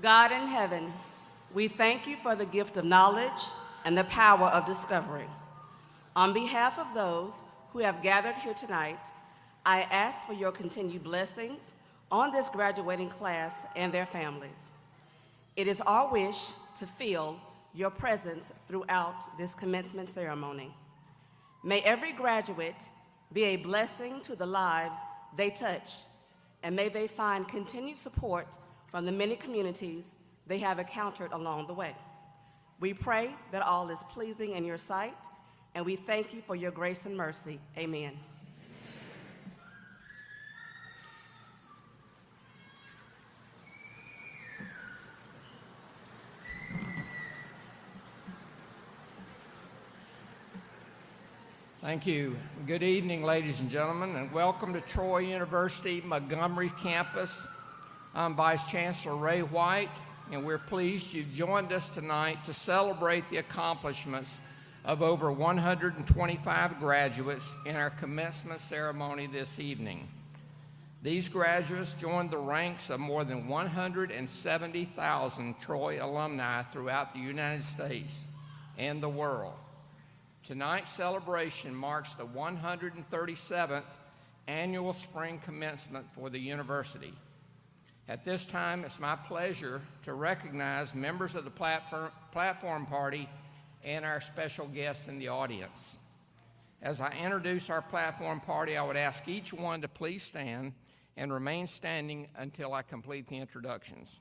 God in heaven, we thank you for the gift of knowledge and the power of discovery. On behalf of those who have gathered here tonight, I ask for your continued blessings on this graduating class and their families. It is our wish to feel your presence throughout this commencement ceremony. May every graduate be a blessing to the lives they touch, and may they find continued support from the many communities they have encountered along the way. We pray that all is pleasing in your sight, and we thank you for your grace and mercy. Amen. Thank you. Good evening, ladies and gentlemen, and welcome to Troy University Montgomery campus. I'm Vice Chancellor Ray White, and we're pleased you've joined us tonight to celebrate the accomplishments of over 125 graduates in our commencement ceremony this evening. These graduates joined the ranks of more than 170,000 Troy alumni throughout the United States and the world. Tonight's celebration marks the 137th annual spring commencement for the university. At this time, it's my pleasure to recognize members of the platform party and our special guests in the audience. As I introduce our platform party, I would ask each one to please stand and remain standing until I complete the introductions.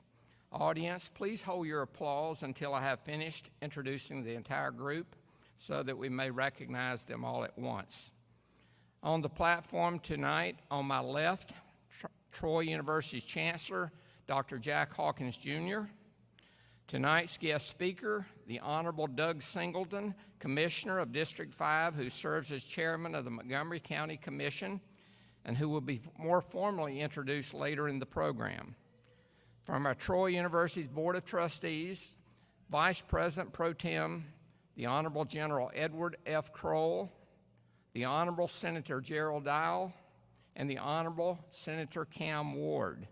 Audience, please hold your applause until I have finished introducing the entire group so that we may recognize them all at once. On the platform tonight, on my left, Troy University's Chancellor, Dr. Jack Hawkins, Jr. Tonight's guest speaker, the Honorable Doug Singleton, Commissioner of District 5, who serves as Chairman of the Montgomery County Commission, and who will be more formally introduced later in the program. From our Troy University's Board of Trustees, Vice President Pro Tem, the Honorable General Edward F. Kroll, the Honorable Senator Gerald Dial, and the Honorable Senator Cam Ward.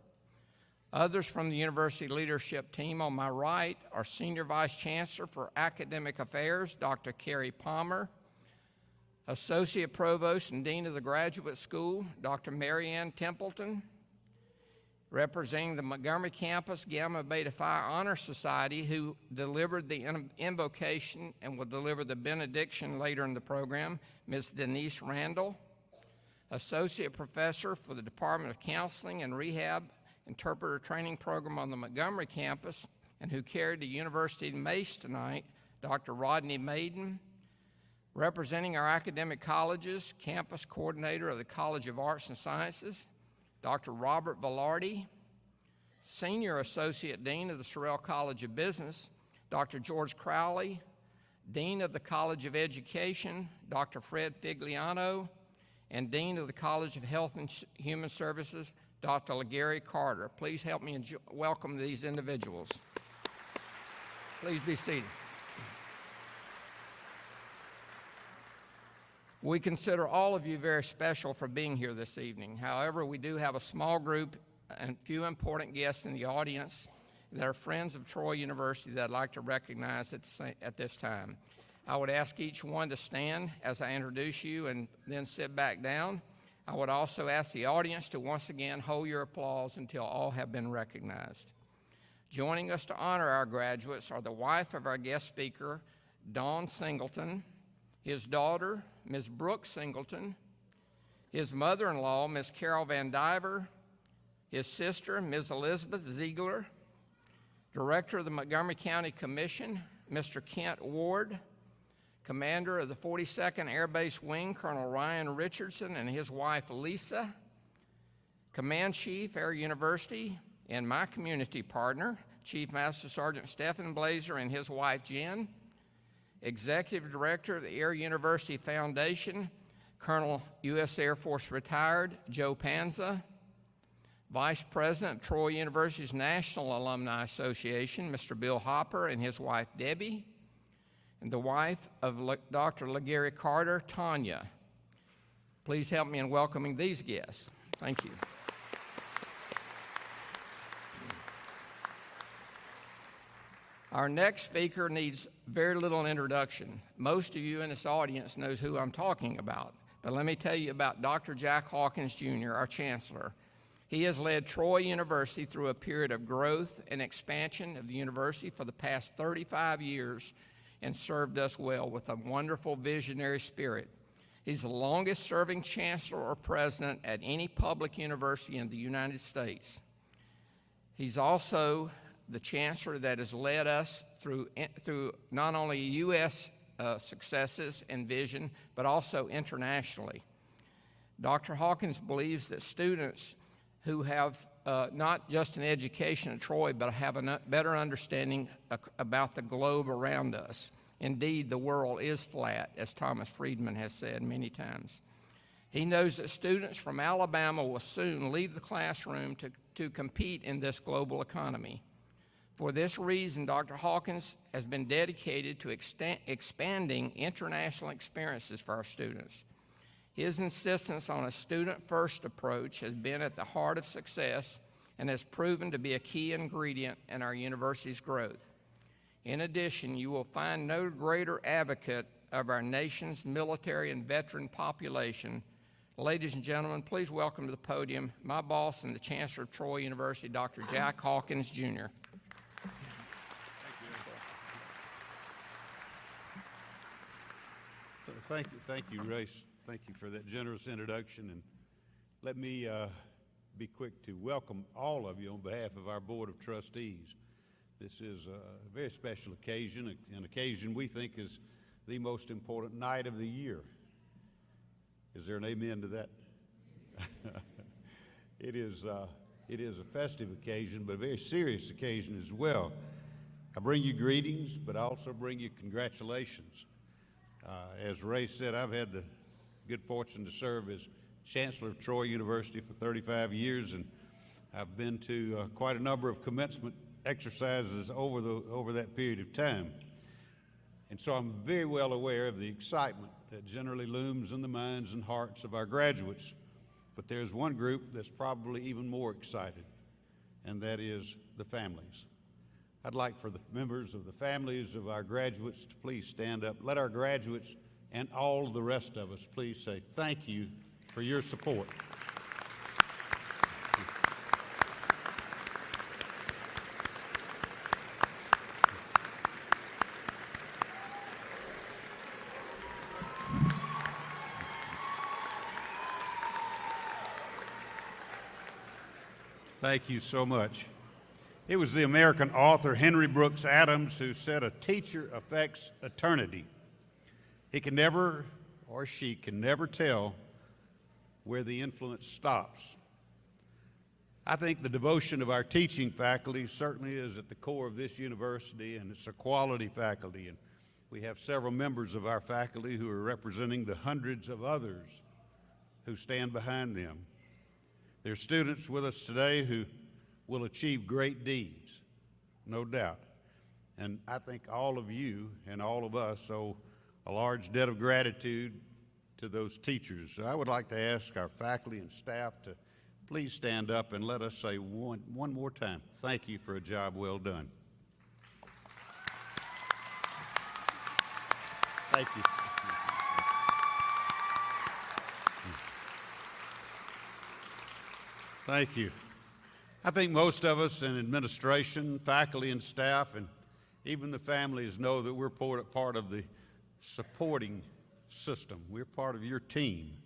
Others from the university leadership team on my right are Senior Vice Chancellor for Academic Affairs, Dr. Carrie Palmer, Associate Provost and Dean of the Graduate School, Dr. Mary Ann Templeton, representing the Montgomery campus Gamma Beta Phi Honor Society, who delivered the invocation and will deliver the benediction later in the program, Ms. Denise Randall, Associate Professor for the Department of Counseling and Rehab Interpreter Training Program on the Montgomery campus, and who carried the university mace tonight, Dr. Rodney Maiden, representing our academic colleges, Campus Coordinator of the College of Arts and Sciences, Dr. Robert Velarde, Senior Associate Dean of the Sorrell College of Business, Dr. George Crowley, Dean of the College of Education, Dr. Fred Figliano, and Dean of the College of Health and Human Services, Dr. LaGary Carter. Please help me welcome these individuals. Please be seated. We consider all of you very special for being here this evening. However, we do have a small group and few important guests in the audience that are friends of Troy University that I'd like to recognize at this time. I would ask each one to stand as I introduce you and then sit back down. I would also ask the audience to once again hold your applause until all have been recognized. Joining us to honor our graduates are the wife of our guest speaker, Doug Singleton, his daughter, Ms. Brooke Singleton, his mother-in-law, Ms. Carol Van Diver, his sister, Ms. Elizabeth Ziegler, Director of the Montgomery County Commission, Mr. Kent Ward, Commander of the 42nd Air Base Wing, Colonel Ryan Richardson and his wife, Lisa, Command Chief, Air University, and my community partner, Chief Master Sergeant Stephen Blazer and his wife, Jen, Executive Director of the Air University Foundation, Colonel U.S. Air Force Retired, Joe Panza, Vice President of Troy University's National Alumni Association, Mr. Bill Hopper and his wife, Debbie, and the wife of Dr. LaGary Carter, Tanya. Please help me in welcoming these guests. Thank you. Our next speaker needs very little introduction. Most of you in this audience knows who I'm talking about, but let me tell you about Dr. Jack Hawkins, Jr., our Chancellor. He has led Troy University through a period of growth and expansion of the university for the past 35 years and served us well with a wonderful visionary spirit. He's the longest-serving chancellor or president at any public university in the United States. He's also the chancellor that has led us through not only U.S. Successes and vision, but also internationally. Dr. Hawkins believes that students who have not just an education at Troy, but have a better understanding about the globe around us. Indeed, the world is flat, as Thomas Friedman has said many times. He knows that students from Alabama will soon leave the classroom to compete in this global economy. For this reason, Dr. Hawkins has been dedicated to expanding international experiences for our students. His insistence on a student-first approach has been at the heart of success and has proven to be a key ingredient in our university's growth. In addition, you will find no greater advocate of our nation's military and veteran population. Ladies and gentlemen, please welcome to the podium my boss and the Chancellor of Troy University, Dr. Jack Hawkins, Jr. Thank you, Race. Thank you for that generous introduction. And let me be quick to welcome all of you on behalf of our Board of Trustees. This is a very special occasion, an occasion we think is the most important night of the year. Is there an amen to that? It is a festive occasion, but a very serious occasion as well. I bring you greetings, but I also bring you congratulations. As Ray said, I've had the good fortune to serve as Chancellor of Troy University for 35 years, and I've been to quite a number of commencement exercises over that period of time. And so I'm very well aware of the excitement that generally looms in the minds and hearts of our graduates. But there's one group that's probably even more excited, and that is the families. I'd like for the members of the families of our graduates to please stand up. Let our graduates and all the rest of us please say thank you for your support. Thank you so much. It was the American author Henry Brooks Adams who said, "A teacher affects eternity. He can never, or she can never tell where the influence stops." I think the devotion of our teaching faculty certainly is at the core of this university, and it's a quality faculty. And we have several members of our faculty who are representing the hundreds of others who stand behind them. There are students with us today who will achieve great deeds, no doubt. And I think all of you and all of us owe a large debt of gratitude to those teachers. So I would like to ask our faculty and staff to please stand up and let us say one more time, thank you for a job well done. Thank you. Thank you. I think most of us in administration, faculty and staff, and even the families know that we're part of the supporting system. We're part of your team.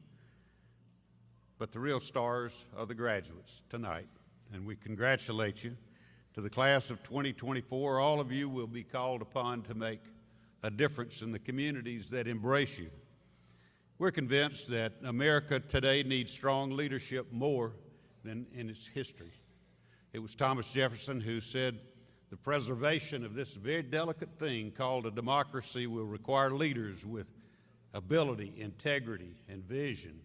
But the real stars are the graduates tonight, and we congratulate you. To the class of 2024, all of you will be called upon to make a difference in the communities that embrace you. We're convinced that America today needs strong leadership more than in its history. It was Thomas Jefferson who said, the preservation of this very delicate thing called a democracy will require leaders with ability, integrity, and vision.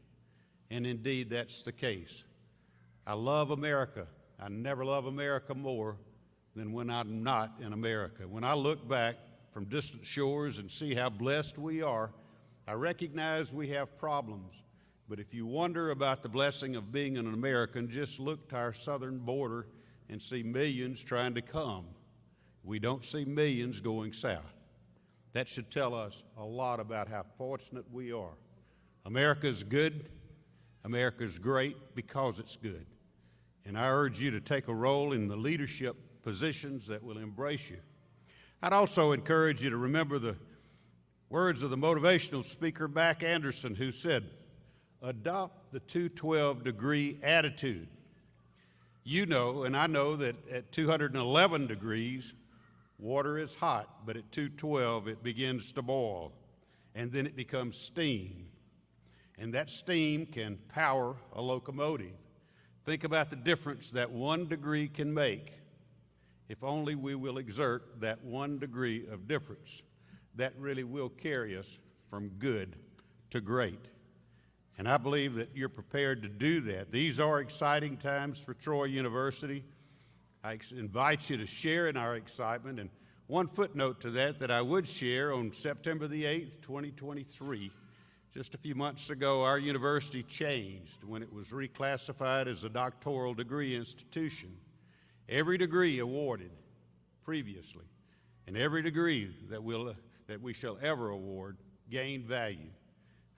And indeed, that's the case. I love America. I never love America more than when I'm not in America. When I look back from distant shores and see how blessed we are, I recognize we have problems. But if you wonder about the blessing of being an American, just look to our southern border and see millions trying to come. We don't see millions going south. That should tell us a lot about how fortunate we are. America's good. America's great because it's good. And I urge you to take a role in the leadership positions that will embrace you. I'd also encourage you to remember the words of the motivational speaker, Mac Anderson, who said, adopt the 212-degree attitude. You know, and I know that at 211 degrees, water is hot, but at 212, it begins to boil, and then it becomes steam. And that steam can power a locomotive. Think about the difference that 1 degree can make if only we will exert that 1 degree of difference. That really will carry us from good to great. And I believe that you're prepared to do that. These are exciting times for Troy University. I invite you to share in our excitement. And one footnote to that I would share, on September the 8th, 2023, just a few months ago, our university changed when it was reclassified as a doctoral degree institution. Every degree awarded previously and every degree that we shall ever award gained value.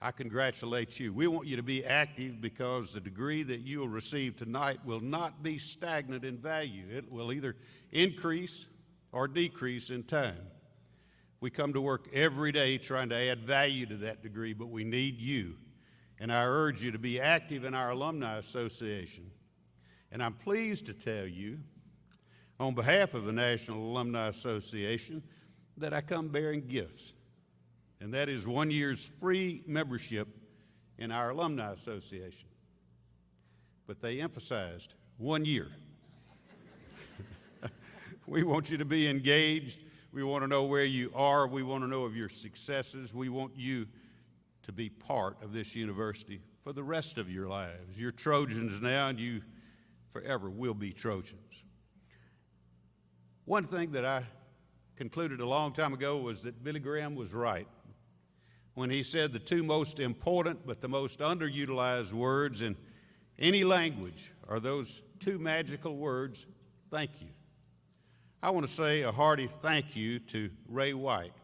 I congratulate you. We want you to be active because the degree that you will receive tonight will not be stagnant in value. It will either increase or decrease in time. We come to work every day trying to add value to that degree, but we need you. And I urge you to be active in our Alumni Association. And I'm pleased to tell you, on behalf of the National Alumni Association, that I come bearing gifts. And that is 1 year's free membership in our Alumni Association. But they emphasized 1 year. We want you to be engaged. We want to know where you are. We want to know of your successes. We want you to be part of this university for the rest of your lives. You're Trojans now, and you forever will be Trojans. One thing that I concluded a long time ago was that Billy Graham was right when he said the two most important but the most underutilized words in any language are those two magical words, thank you. I want to say a hearty thank you to Ray White,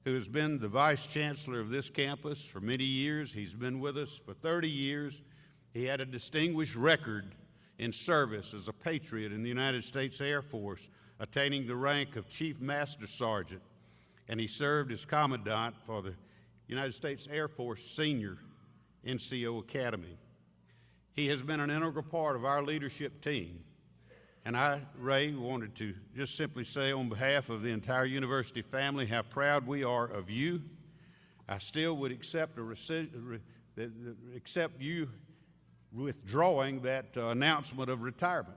who has been the Vice Chancellor of this campus for many years. He's been with us for 30 years. He had a distinguished record in service as a patriot in the United States Air Force, attaining the rank of Chief Master Sergeant, and he served as Commandant for the United States Air Force Senior NCO Academy. He has been an integral part of our leadership team. And I, Ray, wanted to just simply say on behalf of the entire university family how proud we are of you. I still would accept you withdrawing that announcement of retirement.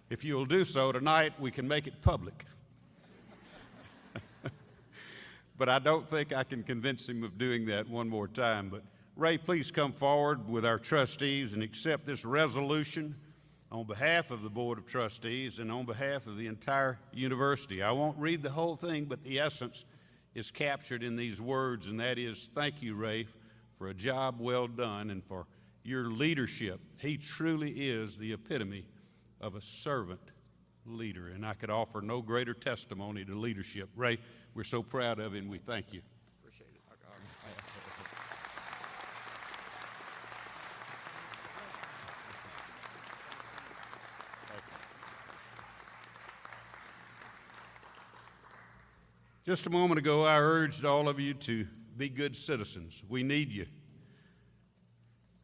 If you'll do so tonight, we can make it public. But I don't think I can convince him of doing that one more time. But Ray, please come forward with our trustees and accept this resolution on behalf of the Board of Trustees and on behalf of the entire university. I won't read the whole thing, but the essence is captured in these words, and that is, thank you, Ray, for a job well done and for your leadership. He truly is the epitome of a servant leader, and I could offer no greater testimony to leadership. Ray, we're so proud of him. We thank you. Appreciate it. Just a moment ago, I urged all of you to be good citizens. We need you.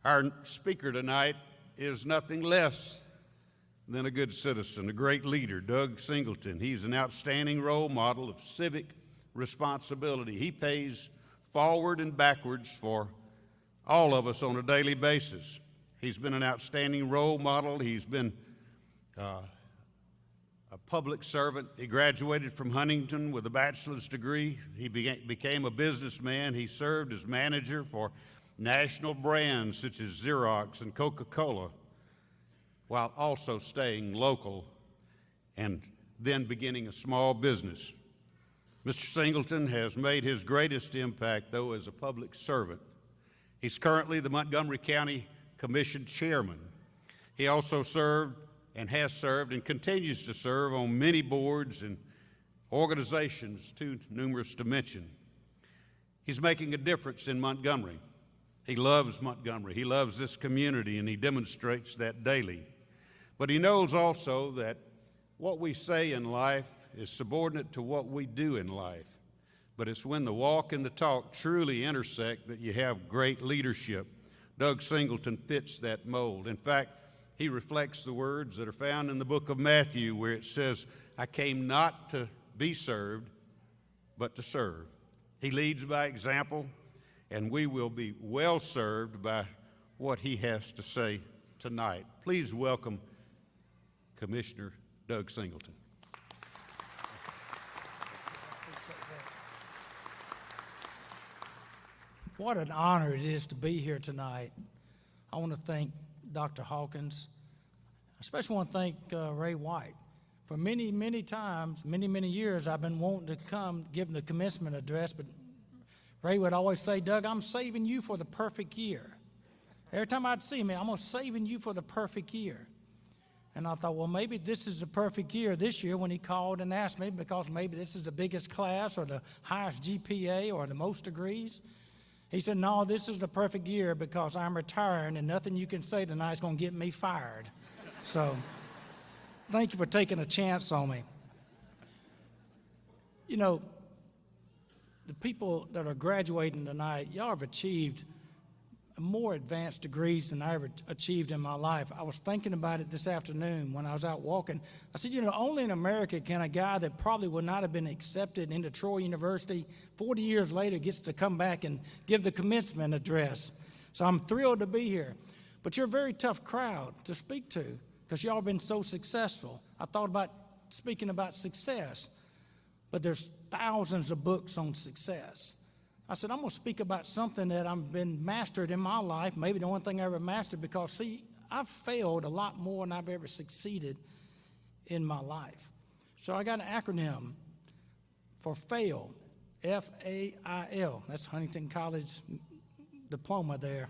Our speaker tonight is nothing less than a good citizen, a great leader, Doug Singleton. He's an outstanding role model of civic responsibility. He pays forward and backwards for all of us on a daily basis. He's been an outstanding role model. He's been a public servant. He graduated from Huntington with a bachelor's degree. He became a businessman. He served as manager for national brands such as Xerox and Coca-Cola, while also staying local and then beginning a small business. Mr. Singleton has made his greatest impact, though, as a public servant. He's currently the Montgomery County Commission chairman. He also served and has served and continues to serve on many boards and organizations too numerous to mention. He's making a difference in Montgomery. He loves Montgomery. He loves this community, and he demonstrates that daily. But he knows also that what we say in life is subordinate to what we do in life. But it's when the walk and the talk truly intersect that you have great leadership. Doug Singleton fits that mold. In fact, he reflects the words that are found in the book of Matthew, where it says, I came not to be served, but to serve. He leads by example, and we will be well served by what he has to say tonight. Please welcome Commissioner Doug Singleton. What an honor it is to be here tonight. I want to thank Dr. Hawkins. I especially want to thank Ray White. For many, many times, many years, I've been wanting to come give the commencement address, but Ray would always say, Doug, I'm saving you for the perfect year. Every time I'd see him, I'm saving you for the perfect year. And I thought, well, maybe this is the perfect year this year when he called and asked me, because maybe this is the biggest class or the highest GPA or the most degrees. He said, no, this is the perfect year because I'm retiring and nothing you can say tonight is going to get me fired. So thank you for taking a chance on me. You know, the people that are graduating tonight, y'all have achieved more advanced degrees than I ever achieved in my life. I was thinking about it this afternoon when I was out walking. I said, you know, only in America can a guy that probably would not have been accepted into Troy University 40 years later gets to come back and give the commencement address. So I'm thrilled to be here. But you're a very tough crowd to speak to because y'all have been so successful. I thought about speaking about success, but there's thousands of books on success. I said, I'm going to speak about something that I've been mastered in my life, maybe the one thing I ever mastered, because, see, I've failed a lot more than I've ever succeeded in my life. So I got an acronym for FAIL, F-A-I-L. That's Huntington College diploma there.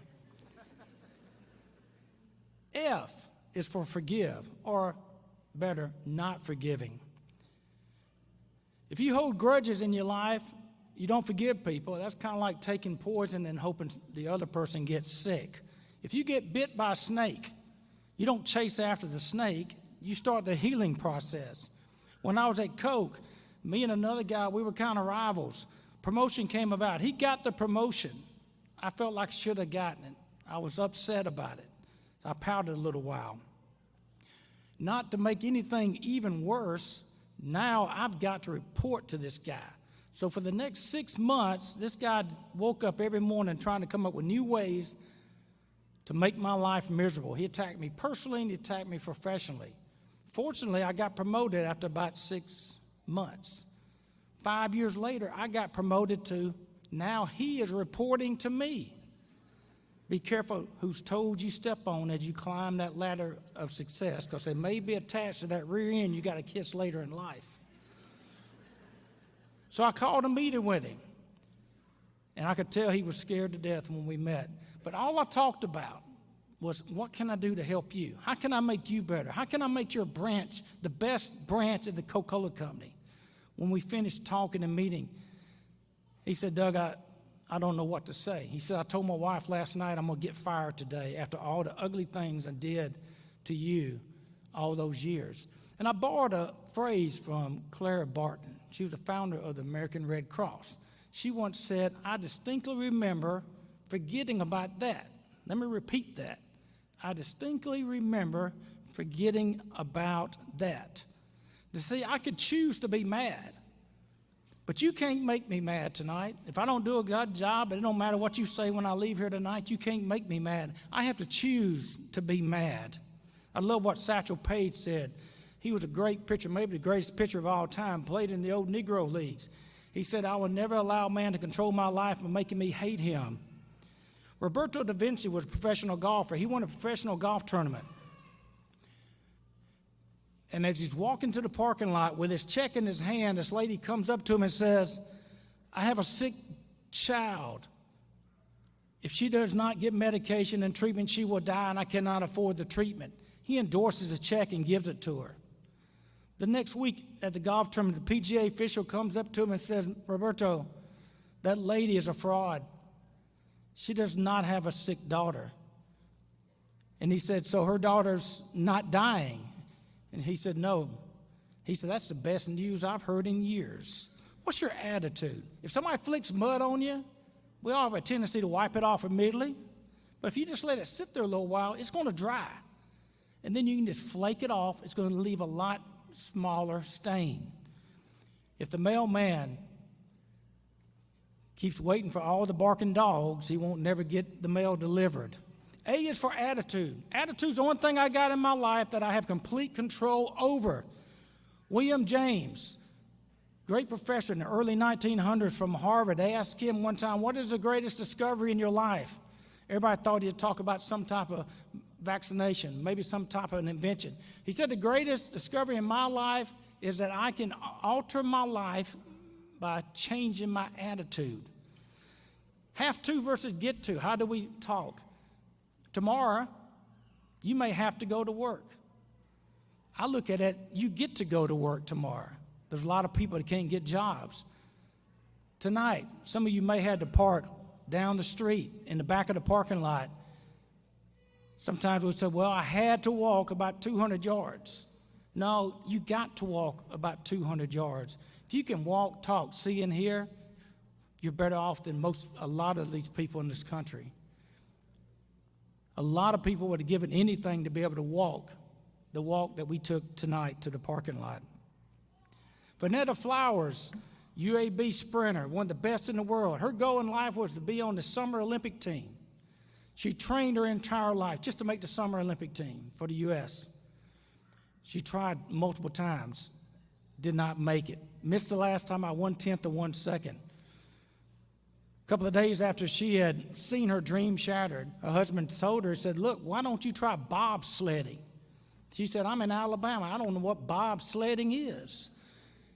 F is for forgive, or better, not forgiving. If you hold grudges in your life, you don't forgive people. That's kind of like taking poison and hoping the other person gets sick. If you get bit by a snake, you don't chase after the snake. You start the healing process. When I was at Coke, me and another guy, we were kind of rivals. Promotion came about. He got the promotion. I felt like I should have gotten it. I was upset about it. I pouted a little while. Not to make anything even worse, now I've got to report to this guy. So for the next 6 months, this guy woke up every morning trying to come up with new ways to make my life miserable. He attacked me personally and he attacked me professionally. Fortunately, I got promoted after about 6 months. 5 years later, I got promoted to, now he is reporting to me. Be careful whose toes you step on as you climb that ladder of success, because they may be attached to that rear end you got to kiss later in life. So I called a meeting with him, and I could tell he was scared to death when we met. But all I talked about was, what can I do to help you? How can I make you better? How can I make your branch the best branch of the Coca-Cola Company? When we finished talking and meeting, he said, Doug, I don't know what to say. He said, I told my wife last night I'm going to get fired today after all the ugly things I did to you all those years. And I borrowed a phrase from Clara Barton. She was the founder of the American Red Cross. She once said, I distinctly remember forgetting about that. Let me repeat that. I distinctly remember forgetting about that. You see, I could choose to be mad, but you can't make me mad tonight. If I don't do a good job, it don't matter what you say when I leave here tonight, you can't make me mad. I have to choose to be mad. I love what Satchel Paige said. He was a great pitcher, maybe the greatest pitcher of all time, played in the old Negro leagues. He said, I will never allow man to control my life by making me hate him. Roberto da Vinci was a professional golfer. He won a professional golf tournament. And as he's walking to the parking lot with his check in his hand, this lady comes up to him and says, I have a sick child. If she does not get medication and treatment, she will die, and I cannot afford the treatment. He endorses a check and gives it to her. The next week at the golf tournament, the PGA official comes up to him and says, Roberto, that lady is a fraud. She does not have a sick daughter. And he said, so her daughter's not dying? And he said, no. He said, that's the best news I've heard in years. What's your attitude? If somebody flicks mud on you, we all have a tendency to wipe it off immediately. But if you just let it sit there a little while, it's going to dry. And then you can just flake it off. It's going to leave a lot smaller stain. If the mailman keeps waiting for all the barking dogs, he won't never get the mail delivered. A is for attitude. Attitude's the one thing I got in my life that I have complete control over. William James, great professor in the early 1900s from Harvard, they asked him one time, what is the greatest discovery in your life? Everybody thought he'd talk about some type of vaccination, maybe some type of an invention. He said, the greatest discovery in my life is that I can alter my life by changing my attitude. Have to versus get to. How do we talk? Tomorrow, you may have to go to work. I look at it, you get to go to work tomorrow. There's a lot of people that can't get jobs. Tonight, some of you may have to park down the street in the back of the parking lot. Sometimes we say, well, I had to walk about 200 yards. No, you got to walk about 200 yards. If you can walk, talk, see, and hear, you're better off than a lot of these people in this country. A lot of people would have given anything to be able to walk the walk that we took tonight to the parking lot. Vanetta Flowers, UAB sprinter, one of the best in the world. Her goal in life was to be on the Summer Olympic team. She trained her entire life just to make the Summer Olympic team for the U.S. She tried multiple times, did not make it. Missed the last time by 1/10 of 1 second. A couple of days after she had seen her dream shattered, her husband told her, said, look, why don't you try bobsledding? She said, I'm in Alabama. I don't know what bobsledding is.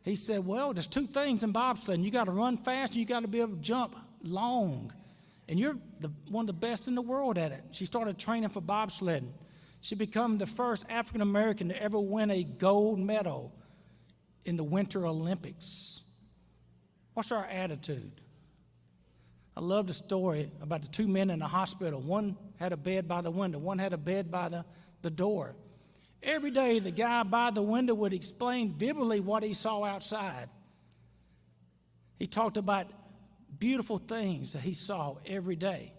He said, well, there's two things in bobsledding. You got to run fast and you got to be able to jump long. And you're one of the best in the world at it. She started training for bobsledding. She became the first African American to ever win a gold medal in the Winter Olympics. What's our attitude? I love the story about the two men in the hospital. One had a bed by the window. One had a bed by the door. Every day, the guy by the window would explain vividly what he saw outside. He talked about beautiful things that he saw every day.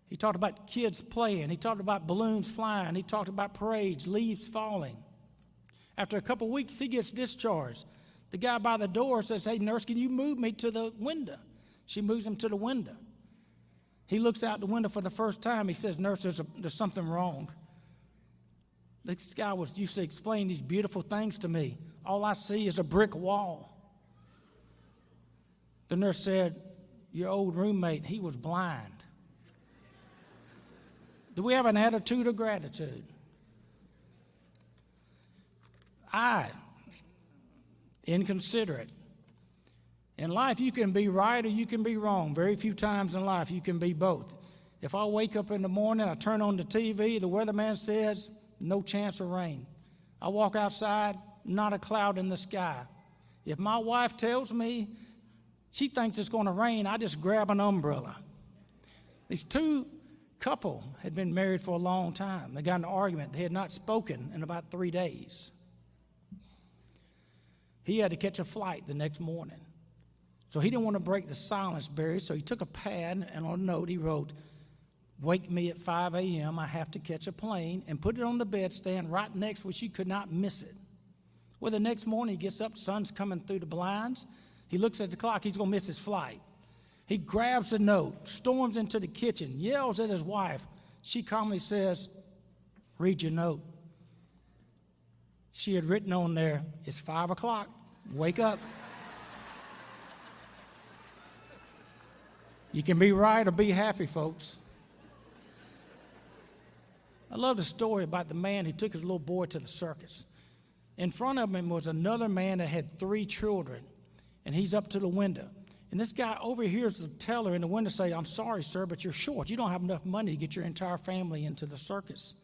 He talked about kids playing. He talked about balloons flying. He talked about parades, leaves falling. After a couple weeks, he gets discharged. The guy by the door says, hey, nurse, can you move me to the window? She moves him to the window. He looks out the window for the first time. He says, "Nurse, there's something wrong." This guy was used to explain these beautiful things to me. All I see is a brick wall. The nurse said, "Your old roommate, he was blind." Do we have an attitude of gratitude? Inconsiderate. In life, you can be right or you can be wrong. Very few times in life you can be both. If I wake up in the morning, I turn on the TV, the weatherman says, no chance of rain. I walk outside, not a cloud in the sky. If my wife tells me she thinks it's going to rain, I just grab an umbrella. These two couple had been married for a long time. They got in an argument. They had not spoken in about 3 days. He had to catch a flight the next morning. So he didn't want to break the silence barrier, so he took a pad and on a note he wrote, "Wake me at 5 a.m., I have to catch a plane," and put it on the bedstand right next where she could not miss it. Well, the next morning he gets up, sun's coming through the blinds. He looks at the clock, he's going to miss his flight. He grabs the note, storms into the kitchen, yells at his wife. She calmly says, "Read your note." She had written on there, "It's 5 o'clock, wake up." You can be right or be happy, folks. I love the story about the man who took his little boy to the circus. In front of him was another man that had 3 children, and he's up to the window. And this guy overhears the teller in the window say, "I'm sorry, sir, but you're short. You don't have enough money to get your entire family into the circus."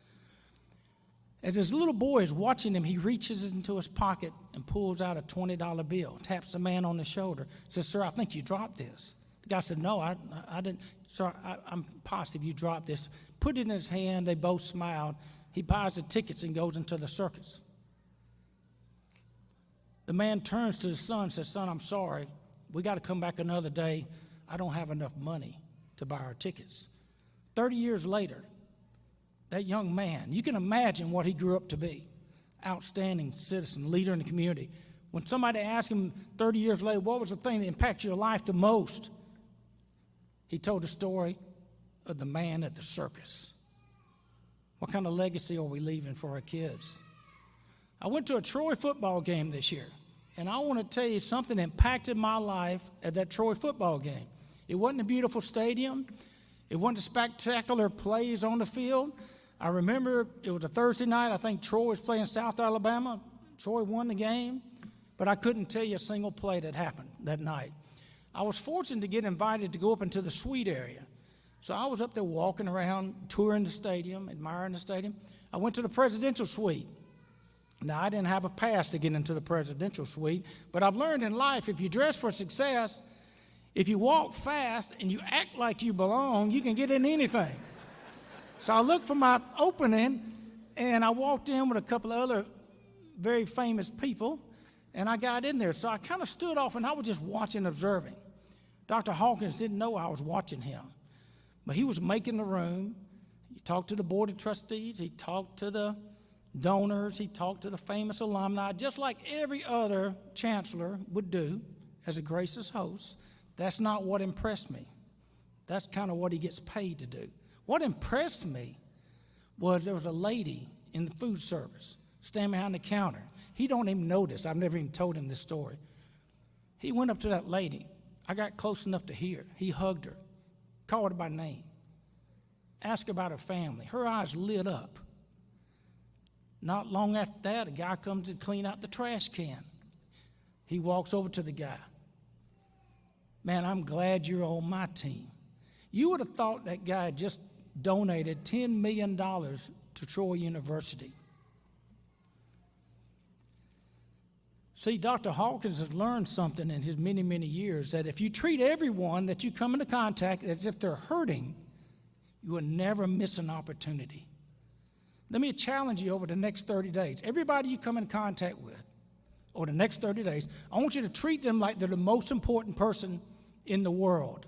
As his little boy is watching him, he reaches into his pocket and pulls out a $20 bill, taps the man on the shoulder, says, "Sir, I think you dropped this." The guy said, "No, I didn't. Sir, I'm positive you dropped this." Put it in his hand. They both smiled. He buys the tickets and goes into the circus. The man turns to his son and says, "Son, I'm sorry. We got to come back another day. I don't have enough money to buy our tickets." 30 years later, that young man, you can imagine what he grew up to be. Outstanding citizen, leader in the community. When somebody asked him 30 years later, what was the thing that impacted your life the most? He told the story of the man at the circus. What kind of legacy are we leaving for our kids? I went to a Troy football game this year, and I want to tell you something that impacted my life at that Troy football game. It wasn't a beautiful stadium. It wasn't a spectacular plays on the field. I remember it was a Thursday night. I think Troy was playing South Alabama. Troy won the game, but I couldn't tell you a single play that happened that night. I was fortunate to get invited to go up into the suite area. So I was up there walking around, touring the stadium, admiring the stadium. I went to the presidential suite. Now, I didn't have a pass to get into the presidential suite, but I've learned in life, if you dress for success, if you walk fast and you act like you belong, you can get in anything. So I looked for my opening, and I walked in with a couple of other very famous people, and I got in there. So I kind of stood off, and I was just watching, observing. Dr. Hawkins didn't know I was watching him, but he was making the room. He talked to the board of trustees. He talked to the donors. He talked to the famous alumni, just like every other chancellor would do as a gracious host. That's not what impressed me. That's kind of what he gets paid to do. What impressed me was there was a lady in the food service standing behind the counter. He don't even know this. I've never even told him this story. He went up to that lady. I got close enough to hear. He hugged her, called her by name, asked her about her family. Her eyes lit up. Not long after that, a guy comes to clean out the trash can. He walks over to the guy. "Man, I'm glad you're on my team." You would have thought that guy had just donated $10 million to Troy University. See, Dr. Hawkins has learned something in his many, many years, that if you treat everyone that you come into contact as if they're hurting, you will never miss an opportunity. Let me challenge you over the next 30 days. Everybody you come in contact with over the next 30 days, I want you to treat them like they're the most important person in the world.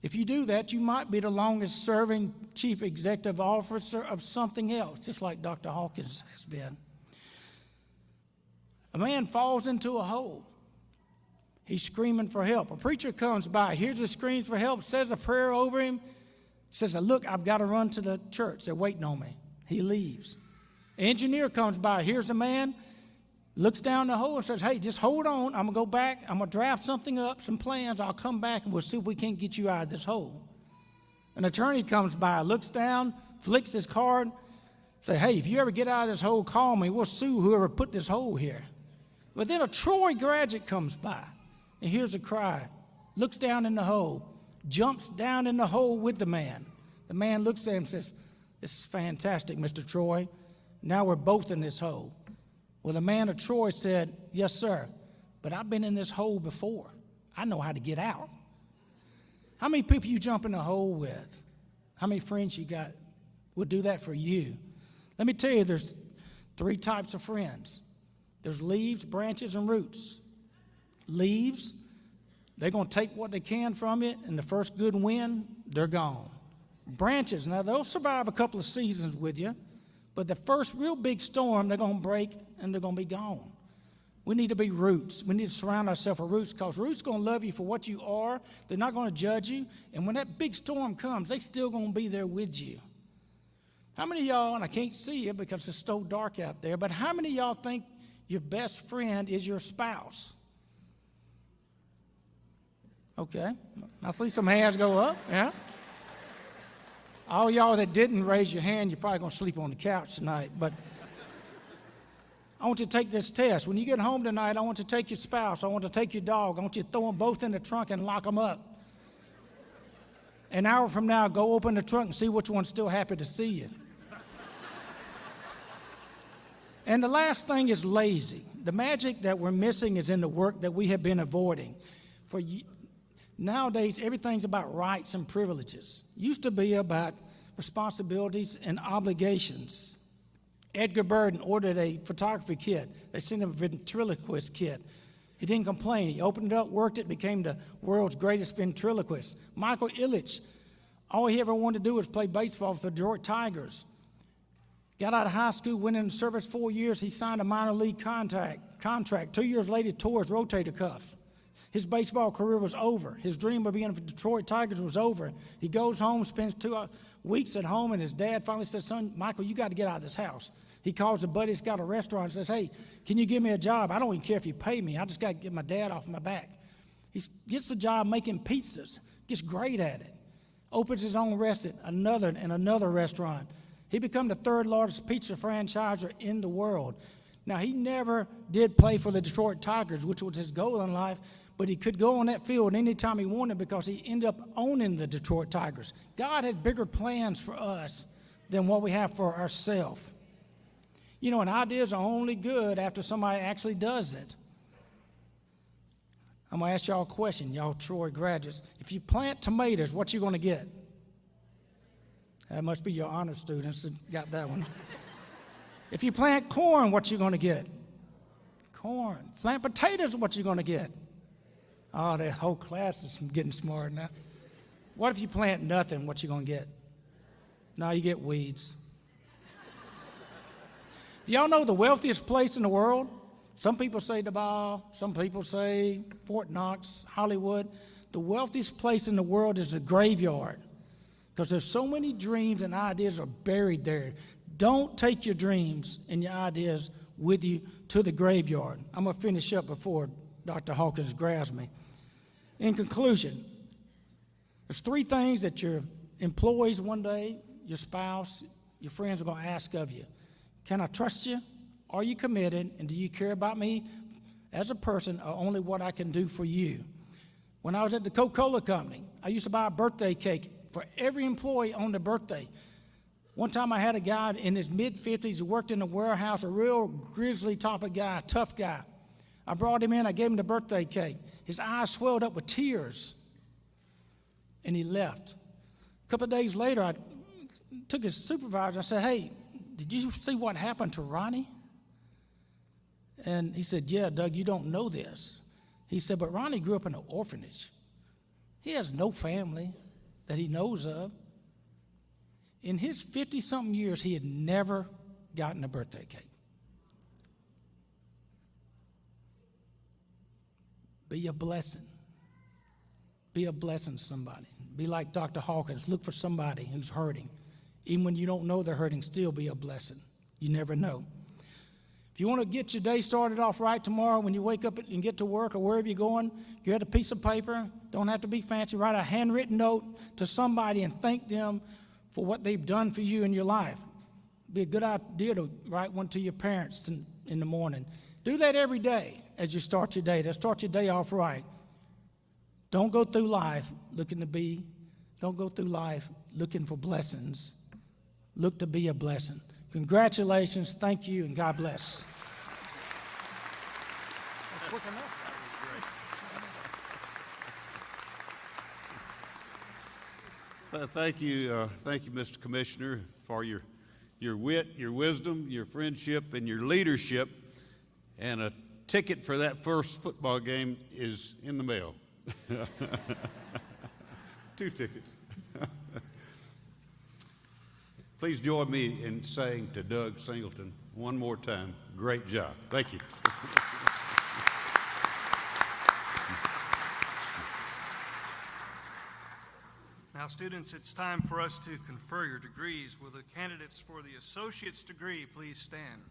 If you do that, you might be the longest serving chief executive officer of something else, just like Dr. Hawkins has been. A man falls into a hole. He's screaming for help. A preacher comes by, hears his screams for help, says a prayer over him, Says, look, I've got to run to the church. They're waiting on me. He leaves. Engineer comes by. Here's a man, looks down the hole and says, hey, just hold on. I'm going to go back. I'm going to draft something up, some plans. I'll come back and we'll see if we can't get you out of this hole. An attorney comes by, looks down, flicks his card, say, hey, if you ever get out of this hole, call me. We'll sue whoever put this hole here. But then a Troy graduate comes by and hears a cry, looks down in the hole, jumps down in the hole with the man. The man looks at him and says, this is fantastic, Mr. Troy. Now we're both in this hole. Well, the man of Troy said, yes, sir, but I've been in this hole before. I know how to get out. How many people you jump in a hole with? How many friends you got would do that for you? Let me tell you, there's 3 types of friends. There's leaves, branches, and roots. Leaves, they're going to take what they can from it, and the first good wind, they're gone. Branches, now they'll survive a couple of seasons with you, but the first real big storm, they're going to break, and they're going to be gone. We need to be roots. We need to surround ourselves with roots, because roots are going to love you for what you are. They're not going to judge you. And when that big storm comes, they're still going to be there with you. How many of y'all, and I can't see you because it's so dark out there, but how many of y'all think your best friend is your spouse? Okay. I see some hands go up. Yeah. All y'all that didn't raise your hand, you're probably going to sleep on the couch tonight. But I want you to take this test. When you get home tonight, I want you to take your spouse. I want you to take your dog. I want you to throw them both in the trunk and lock them up. An hour from now, go open the trunk and see which one's still happy to see you. And the last thing is lazy. The magic that we're missing is in the work that we have been avoiding. Nowadays, everything's about rights and privileges. Used to be about responsibilities and obligations. Edgar Burden ordered a photography kit. They sent him a ventriloquist kit. He didn't complain. He opened it up, worked it, became the world's greatest ventriloquist. Michael Ilitch, all he ever wanted to do was play baseball for the Detroit Tigers. Got out of high school, went into service 4 years. He signed a minor league contract. 2 years later, tore his rotator cuff. His baseball career was over. His dream of being a Detroit Tigers was over. He goes home, spends 2 weeks at home, and his dad finally says, son, Michael, you got to get out of this house. He calls a buddy that's got a restaurant and says, hey, can you give me a job? I don't even care if you pay me. I just got to get my dad off my back. He gets the job making pizzas, gets great at it, opens his own restaurant, another restaurant. He became the 3rd largest pizza franchisor in the world. Now, he never did play for the Detroit Tigers, which was his goal in life, but he could go on that field anytime he wanted because he ended up owning the Detroit Tigers. God had bigger plans for us than what we have for ourselves. You know, and ideas are only good after somebody actually does it. I'm going to ask y'all a question, y'all Troy graduates. If you plant tomatoes, what you going to get? That must be your honor students that got that one. If you plant corn, what you going to get? Corn. Plant potatoes, what you going to get? Oh, that whole class is getting smart now. What if you plant nothing, what you going to get? No, you get weeds. Do y'all know the wealthiest place in the world? Some people say Dubai, some people say Fort Knox, Hollywood. The wealthiest place in the world is the graveyard because there's so many dreams and ideas are buried there. Don't take your dreams and your ideas with you to the graveyard. I'm going to finish up before Dr. Hawkins grabs me. In conclusion, there's 3 things that your employees one day, your spouse, your friends are going to ask of you. Can I trust you? Are you committed? And do you care about me as a person or only what I can do for you? When I was at the Coca-Cola company, I used to buy a birthday cake for every employee on their birthday. One time I had a guy in his mid-50s who worked in a warehouse, a real grizzly type of guy, tough guy. I brought him in, I gave him the birthday cake. His eyes swelled up with tears, and he left. A couple of days later, I took his supervisor, I said, hey, did you see what happened to Ronnie? And he said, yeah, Doug, you don't know this. He said, but Ronnie grew up in an orphanage. He has no family that he knows of. In his 50-something years, he had never gotten a birthday cake. Be a blessing. Be a blessing to somebody. Be like Dr. Hawkins. Look for somebody who's hurting. Even when you don't know they're hurting, still be a blessing. You never know. If you want to get your day started off right tomorrow, when you wake up and get to work or wherever you're going, get a piece of paper. Don't have to be fancy. Write a handwritten note to somebody and thank them for what they've done for you in your life. Be a good idea to write one to your parents in the morning. Do that every day as you start your day. Start your day off right. Don't go through life don't go through life looking for blessings. Look to be a blessing. Congratulations, thank you, and God bless. That's quick enough. Thank you, Mr. Commissioner, for your wit, your wisdom, your friendship, and your leadership. And a ticket for that first football game is in the mail. 2 tickets. Please join me in saying to Doug Singleton one more time, great job. Thank you. Now, students, it's time for us to confer your degrees. Will the candidates for the associate's degree please stand?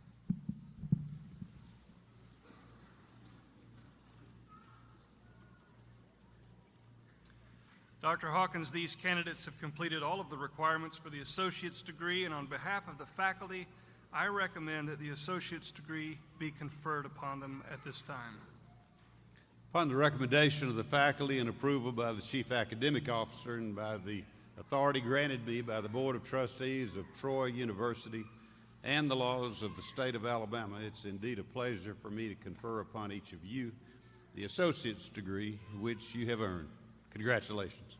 Dr. Hawkins, these candidates have completed all of the requirements for the associate's degree, and on behalf of the faculty, I recommend that the associate's degree be conferred upon them at this time. Upon the recommendation of the faculty and approval by the Chief Academic Officer and by the authority granted me by the Board of Trustees of Troy University and the laws of the state of Alabama, it's indeed a pleasure for me to confer upon each of you the associate's degree which you have earned. Congratulations.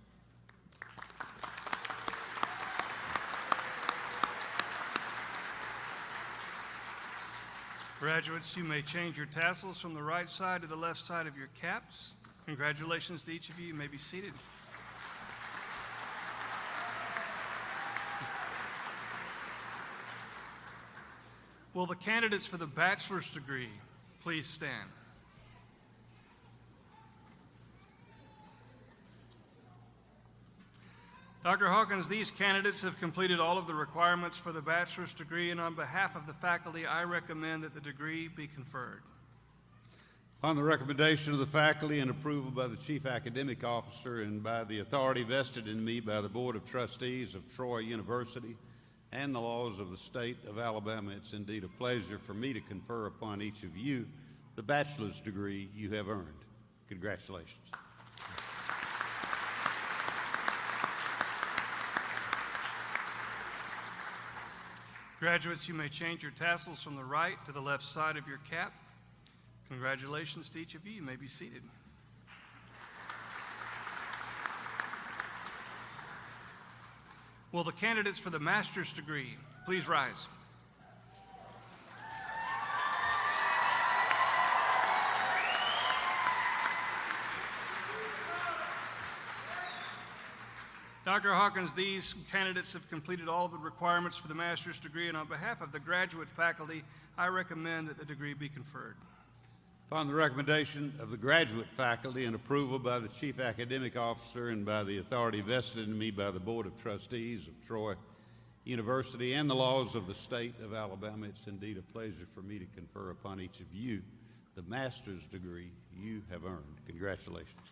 Graduates, you may change your tassels from the right side to the left side of your caps. Congratulations to each of you. You may be seated. Will the candidates for the bachelor's degree please stand? Dr. Hawkins, these candidates have completed all of the requirements for the bachelor's degree, and on behalf of the faculty, I recommend that the degree be conferred. On the recommendation of the faculty and approval by the Chief Academic Officer and by the authority vested in me by the Board of Trustees of Troy University and the laws of the state of Alabama, it's indeed a pleasure for me to confer upon each of you the bachelor's degree you have earned. Congratulations. Graduates, you may change your tassels from the right to the left side of your cap. Congratulations to each of you. You may be seated. Will the candidates for the master's degree please rise? Dr. Hawkins, these candidates have completed all of the requirements for the master's degree, and on behalf of the graduate faculty, I recommend that the degree be conferred. Upon the recommendation of the graduate faculty and approval by the Chief Academic Officer and by the authority vested in me by the Board of Trustees of Troy University and the laws of the state of Alabama, it's indeed a pleasure for me to confer upon each of you the master's degree you have earned. Congratulations.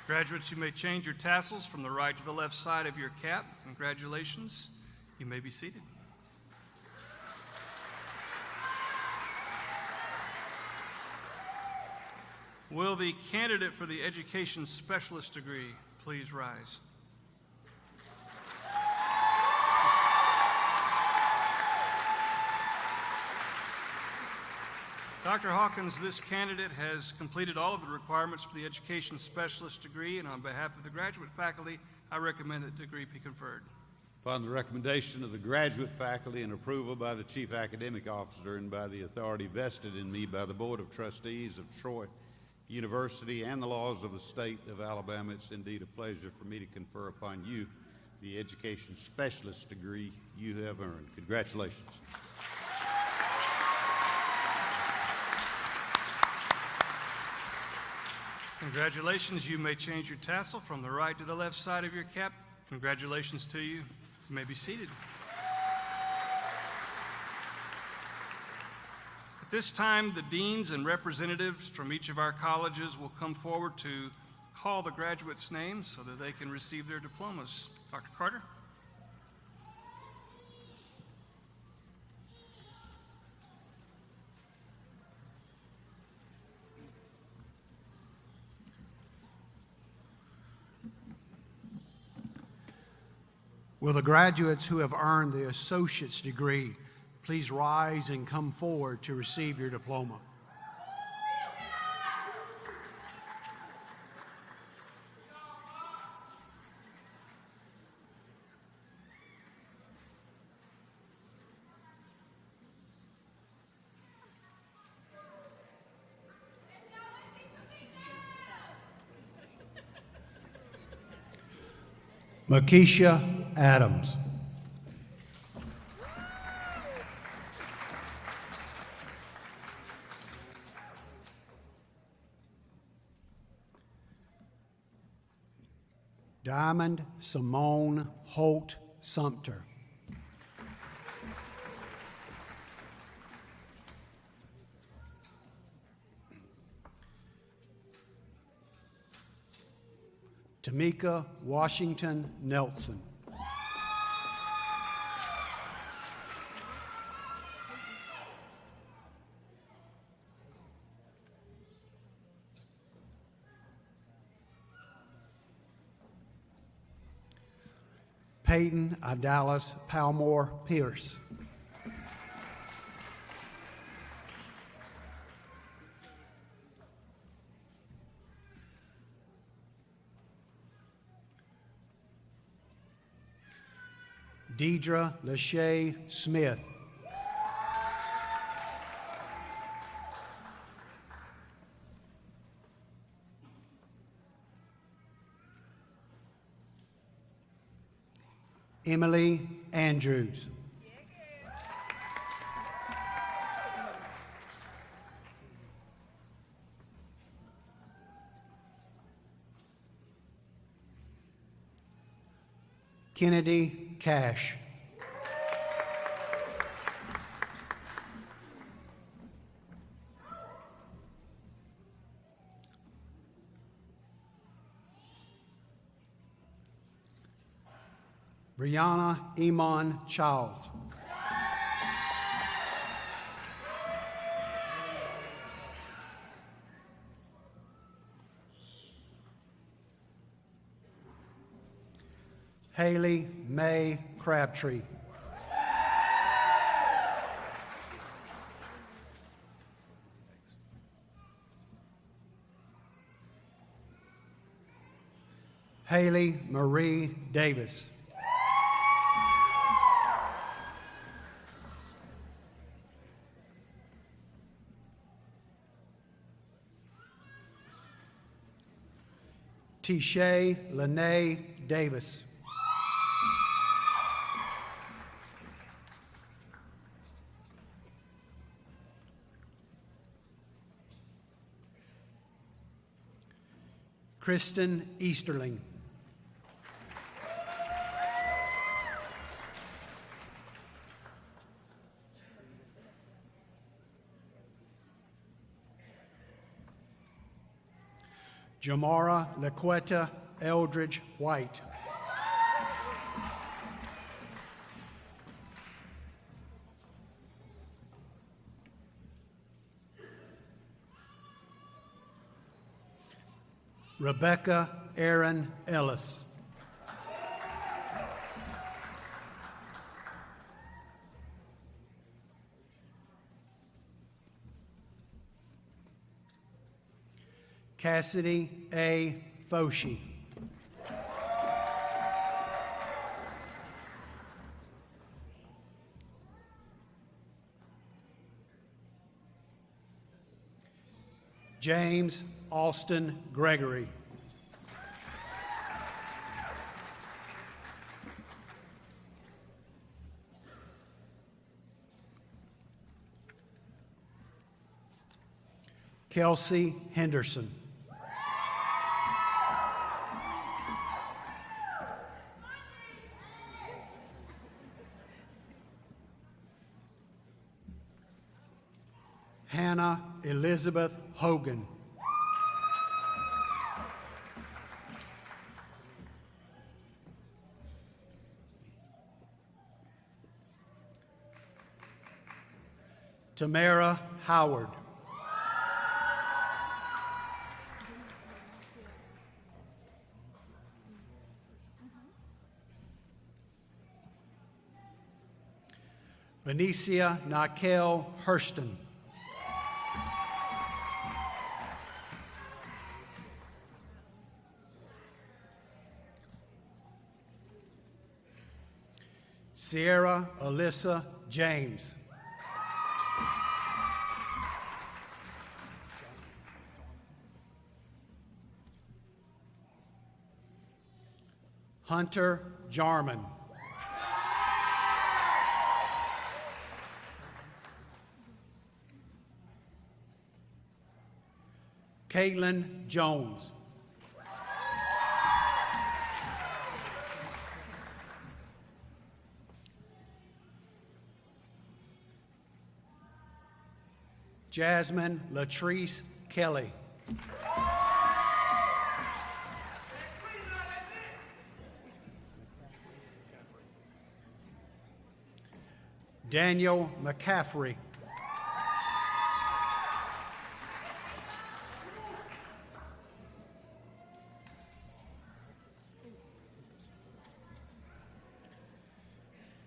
Graduates, you may change your tassels from the right to the left side of your cap. Congratulations. You may be seated. Will the candidate for the education specialist degree please rise? Dr. Hawkins, this candidate has completed all of the requirements for the education specialist degree, and on behalf of the graduate faculty, I recommend that the degree be conferred. Upon the recommendation of the graduate faculty and approval by the Chief Academic Officer and by the authority vested in me by the Board of Trustees of Troy University and the laws of the state of Alabama, it's indeed a pleasure for me to confer upon you the education specialist degree you have earned. Congratulations. Congratulations. You may change your tassel from the right to the left side of your cap. Congratulations to you. You may be seated. At this time, the deans and representatives from each of our colleges will come forward to call the graduates' names so that they can receive their diplomas. Dr. Carter? Will the graduates who have earned the associate's degree please rise and come forward to receive your diploma? Makisha Adams. Diamond Simone Holt Sumter. Tamika Washington Nelson. Peyton Idalis Palmore Pierce. Deidre Lachey Smith. Emily Andrews. Kennedy Cash. Brianna Iman Childs. Haley May Crabtree. Haley Marie Davis. Tisha Lene Davis. Kristen Easterling. Jamara Laquetta Eldridge White. Rebecca Aaron Ellis. Cassidy A. Foshi. James Austin Gregory. Kelsey Henderson. Hannah Elizabeth Hogan. Tamara Howard. Benicia Nakel Hurston. Sierra Alyssa James. Hunter Jarman. Caitlin Jones. Jasmine Latrice Kelly. Daniel McCaffrey.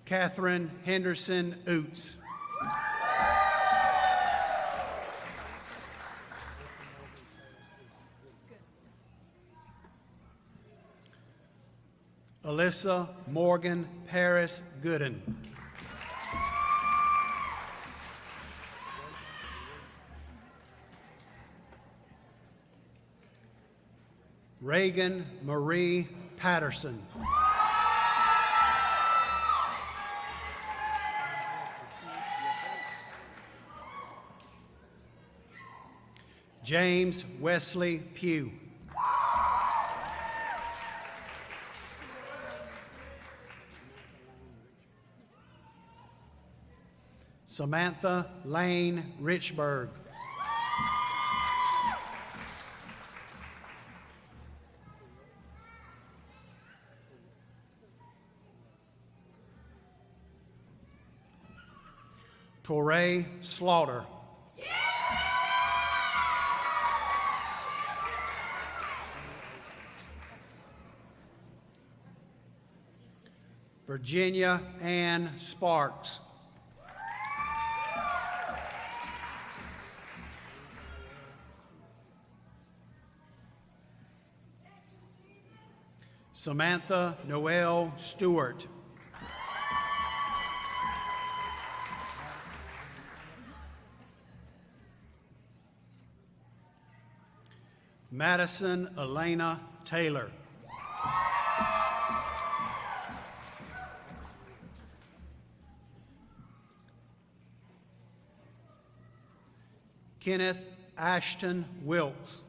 Catherine Henderson Oots. Alyssa Morgan Paris Gooden. Reagan Marie Patterson. James Wesley Pugh. Samantha Lane Richburg. Torrey Slaughter. Virginia Ann Sparks. Samantha Noel Stewart. Madison Elena Taylor. Kenneth Ashton Wilkes.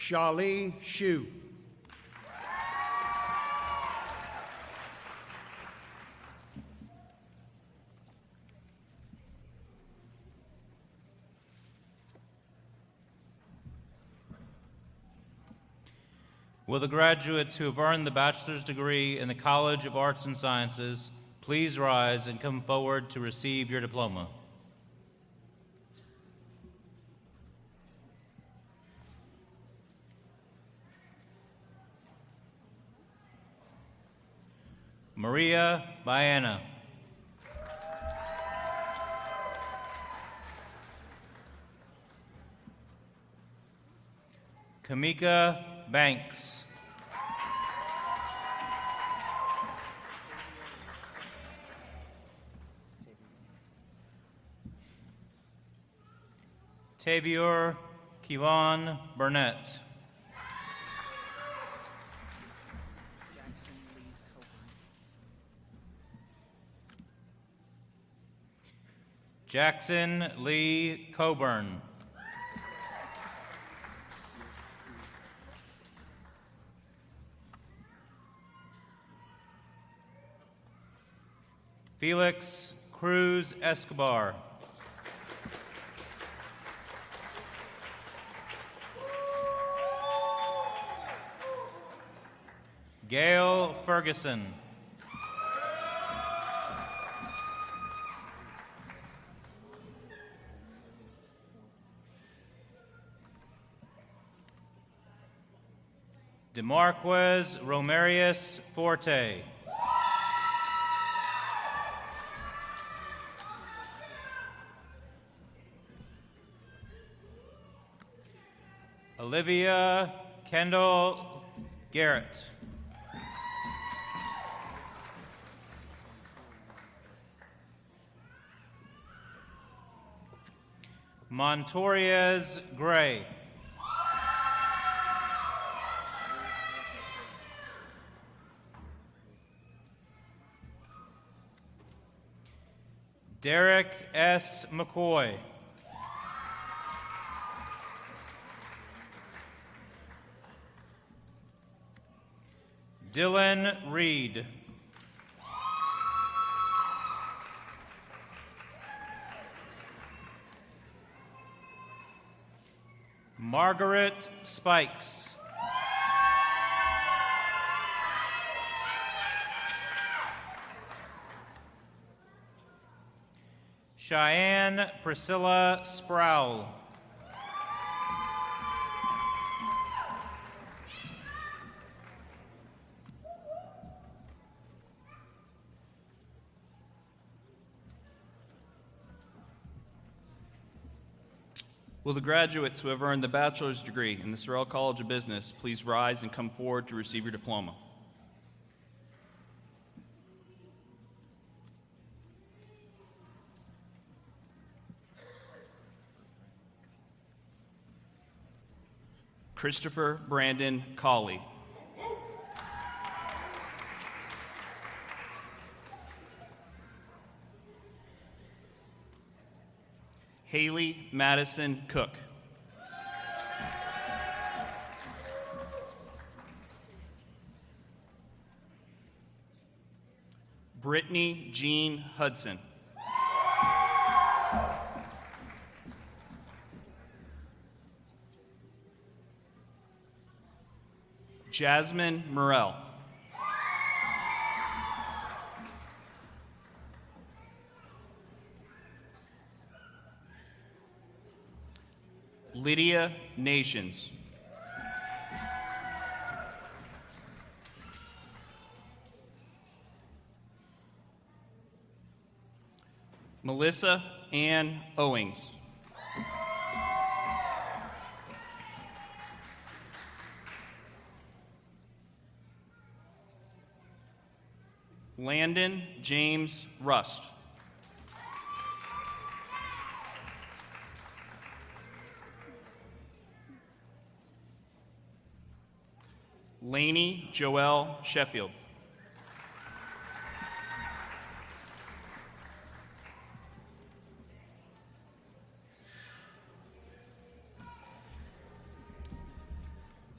Shali Shu. Will the graduates who have earned the bachelor's degree in the College of Arts and Sciences please rise and come forward to receive your diploma? Maria Baena. Kamika Banks. Tavior Kivon Burnett. Jackson Lee Coburn. Felix Cruz Escobar. Gail Ferguson. DeMarquez Romarius Forte. Olivia Kendall Garrett. Montoriez Gray. Derek S. McCoy. Dylan Reed. Margaret Spikes. Cheyenne Priscilla Sproul. Will the graduates who have earned the bachelor's degree in the Sorrell College of Business please rise and come forward to receive your diploma? Christopher Brandon Colley. Haley Madison Cook. Brittany Jean Hudson. Jasmine Morrell. Lydia Nations. Melissa Ann Owings. Landon James Rust. Lainey Joelle Sheffield.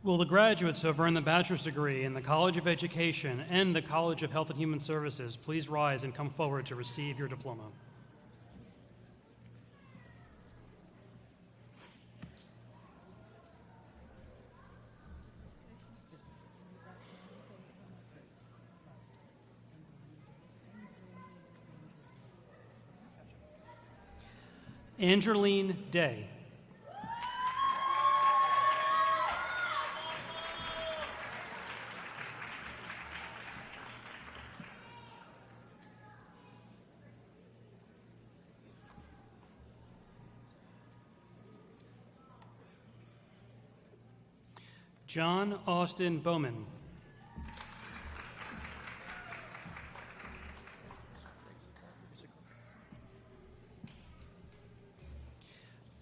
Will the graduates who have earned the bachelor's degree in the College of Education and the College of Health and Human Services please rise and come forward to receive your diploma? Angeline Day. John Austin Bowman.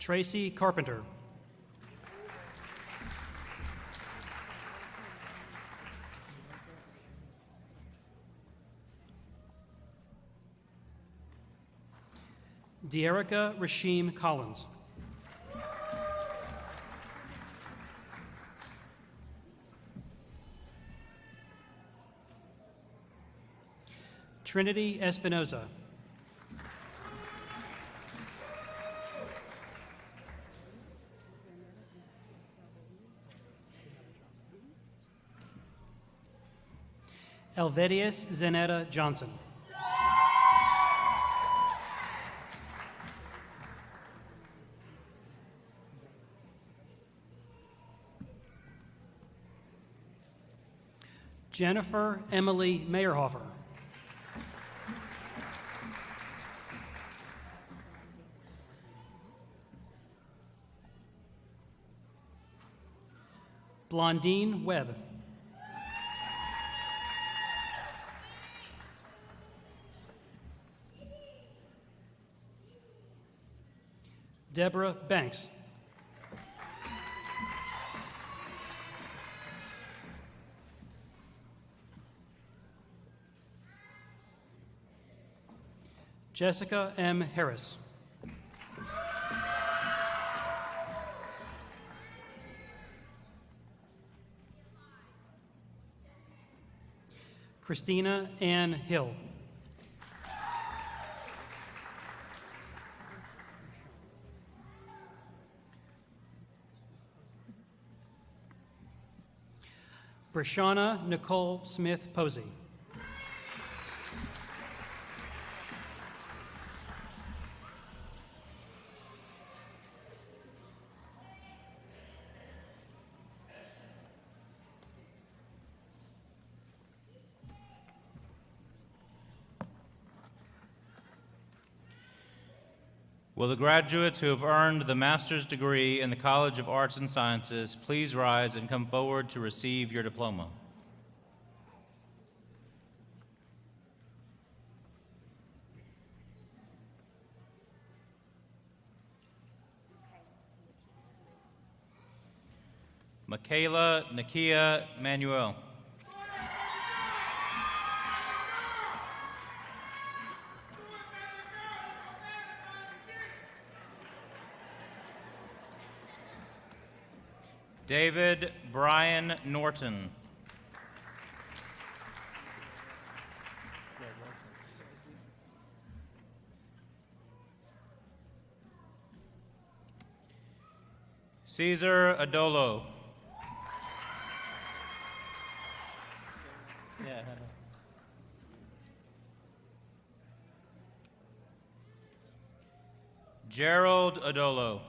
Tracy Carpenter. Dearica Rasheem Collins. Trinity Espinoza. Elvedius Zanetta Johnson. Jennifer Emily Meyerhofer. Blondine Webb. Deborah Banks. Jessica M. Harris. Christina Ann Hill. Brashana Nicole Smith Posey. Will the graduates who have earned the master's degree in the College of Arts and Sciences please rise and come forward to receive your diploma? Michaela Nakia Manuel. David Brian Norton. Caesar Adolo. Gerald Adolo.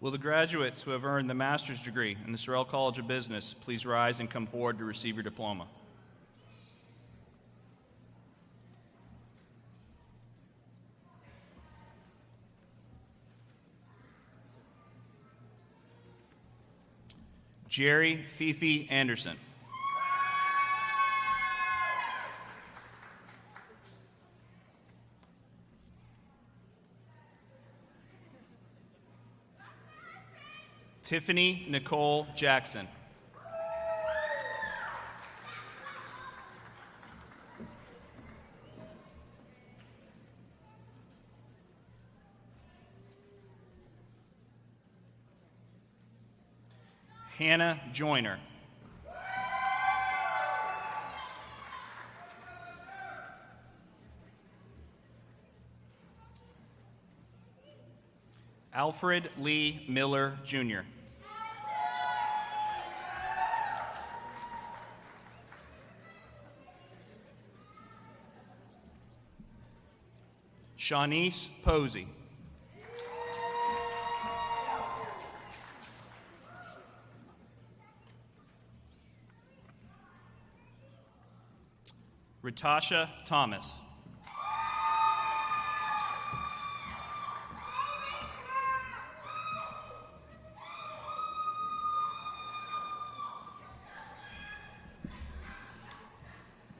Will the graduates who have earned the master's degree in the Sorrell College of Business please rise and come forward to receive your diploma? Jerry Fifi Anderson. Tiffany Nicole Jackson. Hannah Joyner. Alfred Lee Miller, Jr. Shawnice Posey. Ritasha Thomas.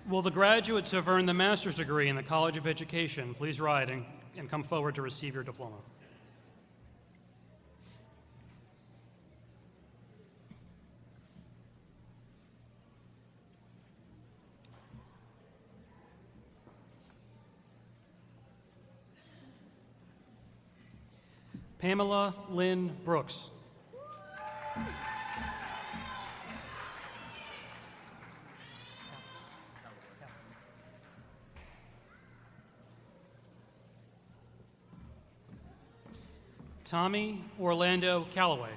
Will the graduates who have earned the master's degree in the College of Education please rise and come forward to receive your diploma? Pamela Lynn Brooks. Tommy Orlando Calloway.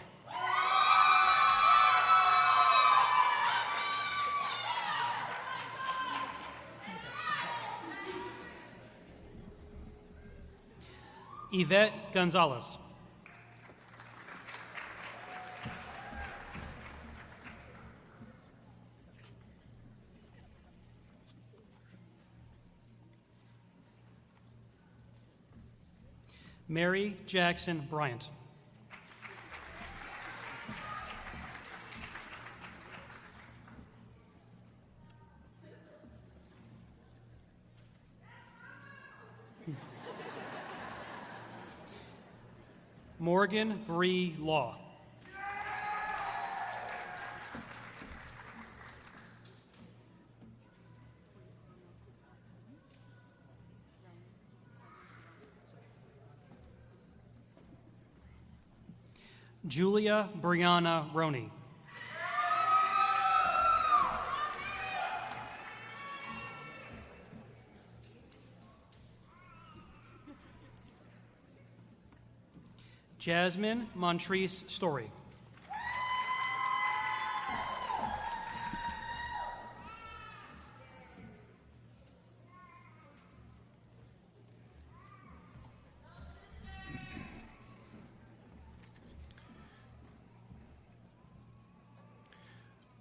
Yvette Gonzalez. Mary Jackson Bryant. Morgan Bree Law. Julia Brianna Roney. Jasmine Montrese Story.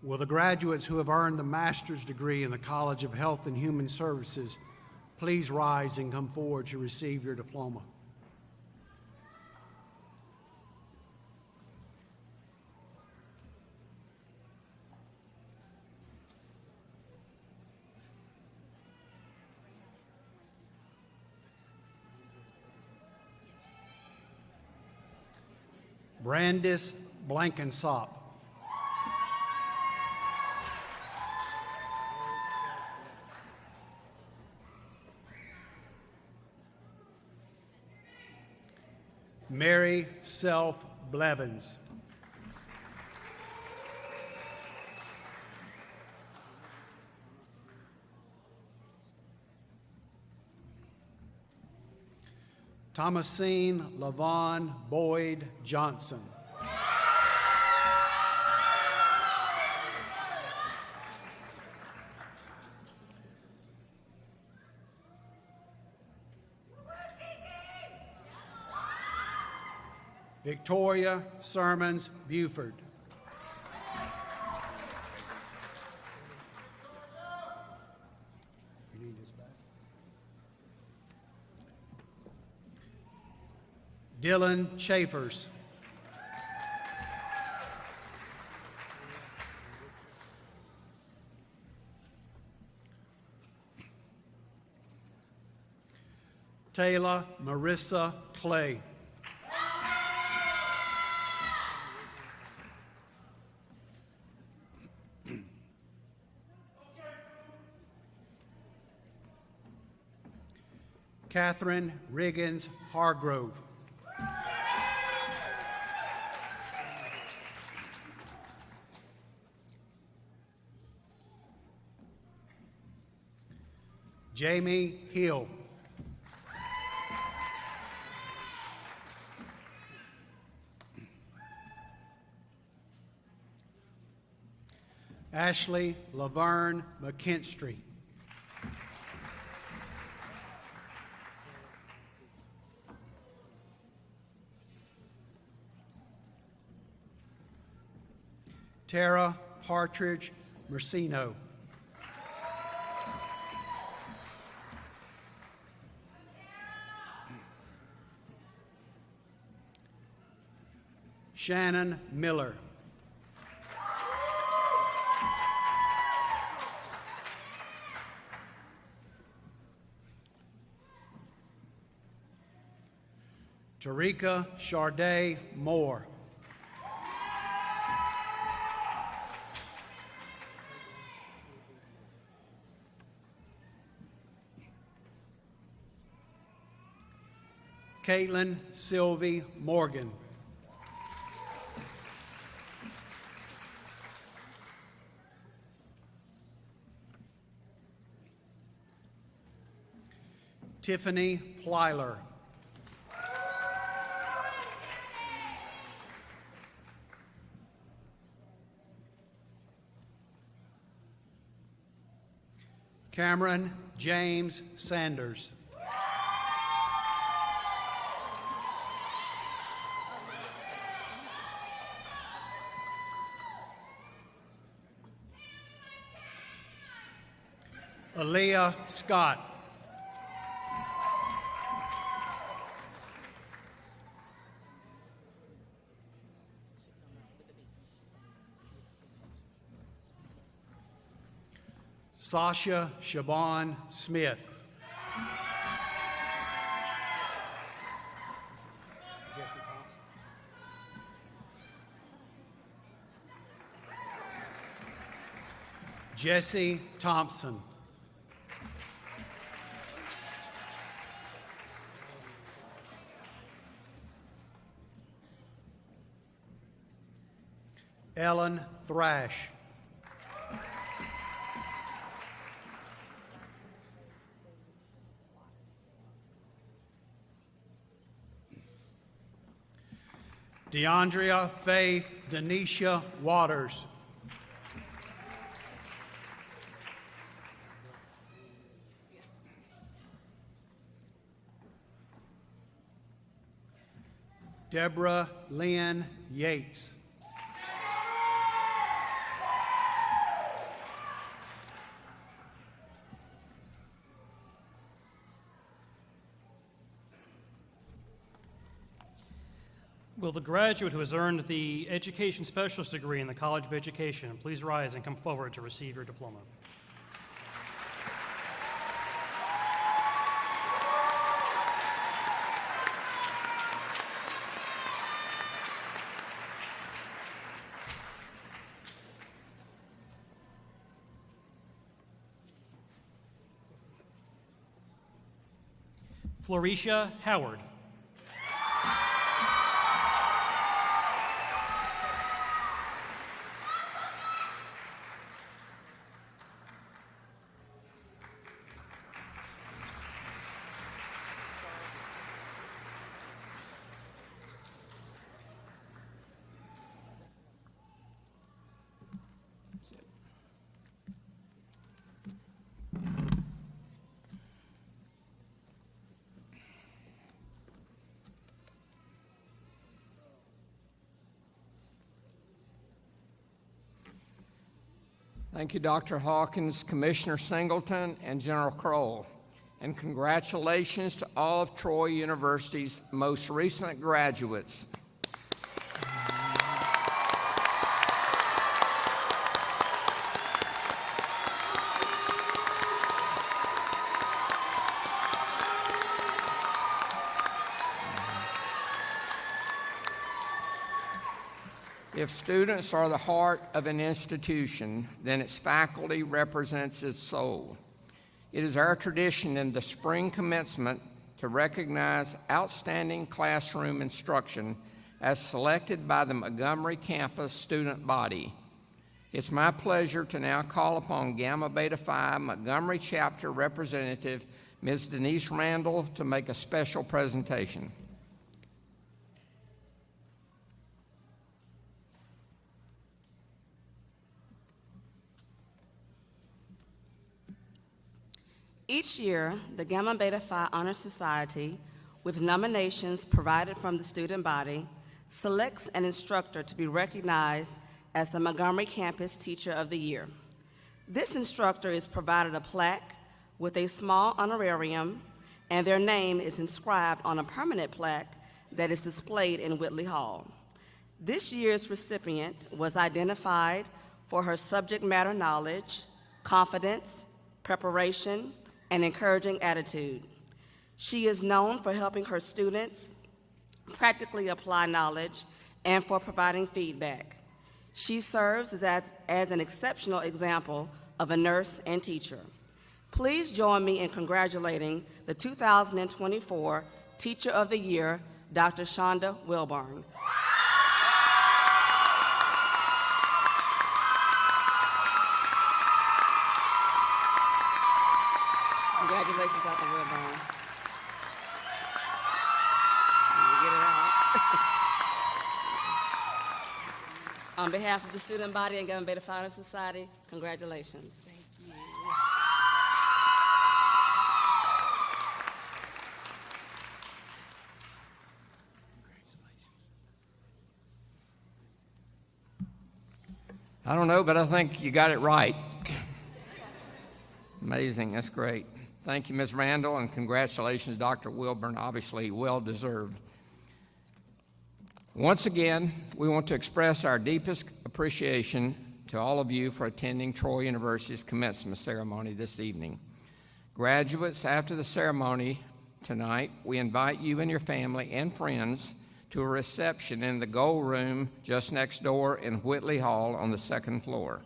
Will the graduates who have earned the master's degree in the College of Health and Human Services please rise and come forward to receive your diploma? Brandis Blankensop. Mary Self Blevins. Thomasine Lavon Boyd Johnson. Victoria Sermons Buford. You need this back? Dylan Chafers. Taylor Marissa Clay. Catherine Riggins Hargrove. Jamie Hill. Ashley Laverne McKinstry. Tara Partridge Mercino. Shannon Miller. Tarika Charday Moore. Caitlin Sylvie Morgan. Tiffany Plyler. Cameron James Sanders. Aaliyah Scott. Sasha Shaban Smith. Jesse Thompson. Ellen Thrash. DeAndrea Faith Denisha Waters. Deborah Lynn Yates. Will the graduate who has earned the Education Specialist degree in the College of Education please rise and come forward to receive your diploma? Florecia Howard. Thank you, Dr. Hawkins, Commissioner Singleton, and General Kroll. And congratulations to all of Troy University's most recent graduates. If students are the heart of an institution, then its faculty represents its soul. It is our tradition in the spring commencement to recognize outstanding classroom instruction as selected by the Montgomery campus student body. It's my pleasure to now call upon Gamma Beta Phi Montgomery chapter representative, Ms. Denise Randall, to make a special presentation. Each year, the Gamma Beta Phi Honor Society, with nominations provided from the student body, selects an instructor to be recognized as the Montgomery Campus Teacher of the Year. This instructor is provided a plaque with a small honorarium, and their name is inscribed on a permanent plaque that is displayed in Whitley Hall. This year's recipient was identified for her subject matter knowledge, confidence, preparation, and encouraging attitude. She is known for helping her students practically apply knowledge and for providing feedback. She serves as an exceptional example of a nurse and teacher. Please join me in congratulating the 2024 Teacher of the Year, Dr. Shonda Wilburn. Congratulations, Dr. Wilburn. Let me get it out. On behalf of the student body and Government Beta Honor Society, congratulations. Thank you. I don't know, but I think you got it right. Amazing, that's great. Thank you, Ms. Randall, and congratulations, Dr. Wilburn, obviously well-deserved. Once again, we want to express our deepest appreciation to all of you for attending Troy University's commencement ceremony this evening. Graduates, after the ceremony tonight, we invite you and your family and friends to a reception in the Gold Room just next door in Whitley Hall on the second floor.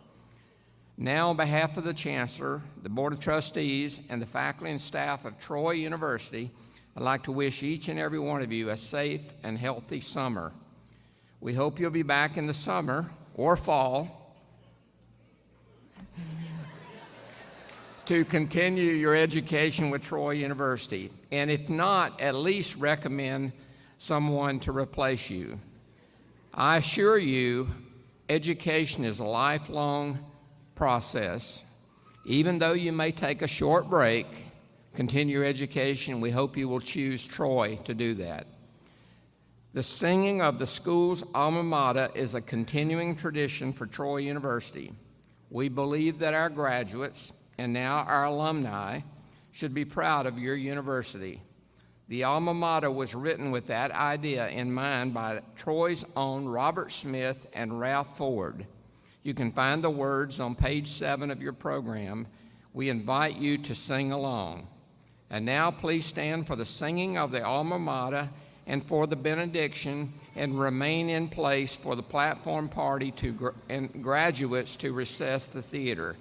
Now, on behalf of the Chancellor, the Board of Trustees, and the faculty and staff of Troy University, I'd like to wish each and every one of you a safe and healthy summer. We hope you'll be back in the summer or fall to continue your education with Troy University, and if not, at least recommend someone to replace you. I assure you, education is a lifelong process. Even though you may take a short break, continue your education, we hope you will choose Troy to do that. The singing of the school's alma mater is a continuing tradition for Troy University. We believe that our graduates, and now our alumni, should be proud of your university. The alma mater was written with that idea in mind by Troy's own Robert Smith and Ralph Ford. You can find the words on page 7 of your program. We invite you to sing along. And now please stand for the singing of the alma mater and for the benediction, and remain in place for the platform party and graduates to recess the theater.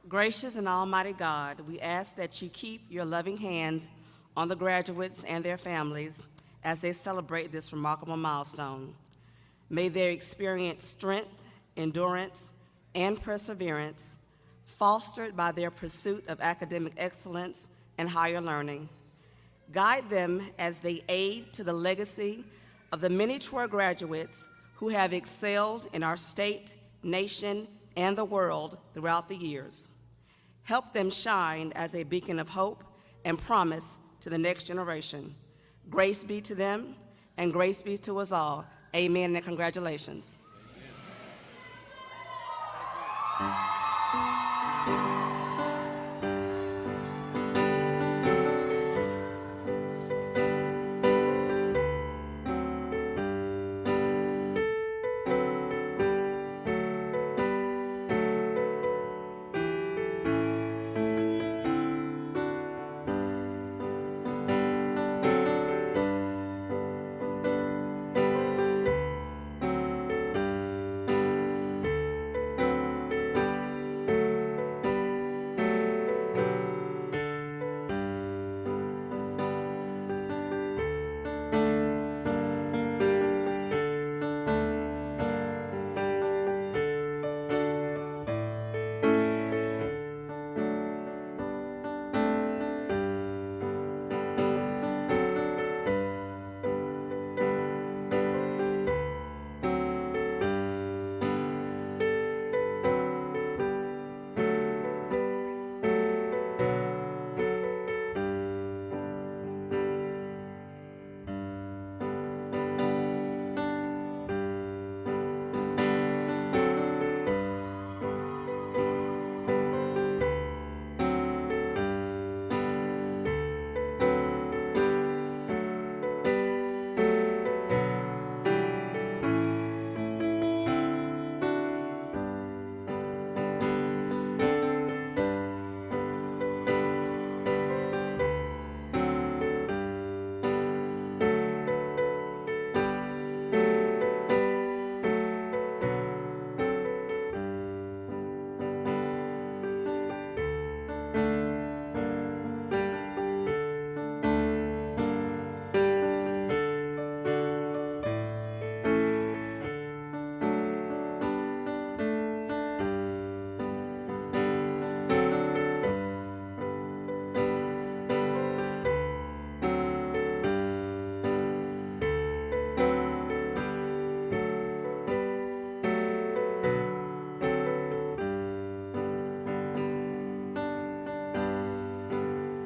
Gracious and almighty God, we ask that you keep your loving hands on the graduates and their families as they celebrate this remarkable milestone. May they experience strength, endurance, and perseverance, fostered by their pursuit of academic excellence and higher learning. Guide them as they aid to the legacy of the many Troy graduates who have excelled in our state, nation, and the world throughout the years. Help them shine as a beacon of hope and promise to the next generation. Grace be to them, and grace be to us all. Amen, and congratulations. Amen.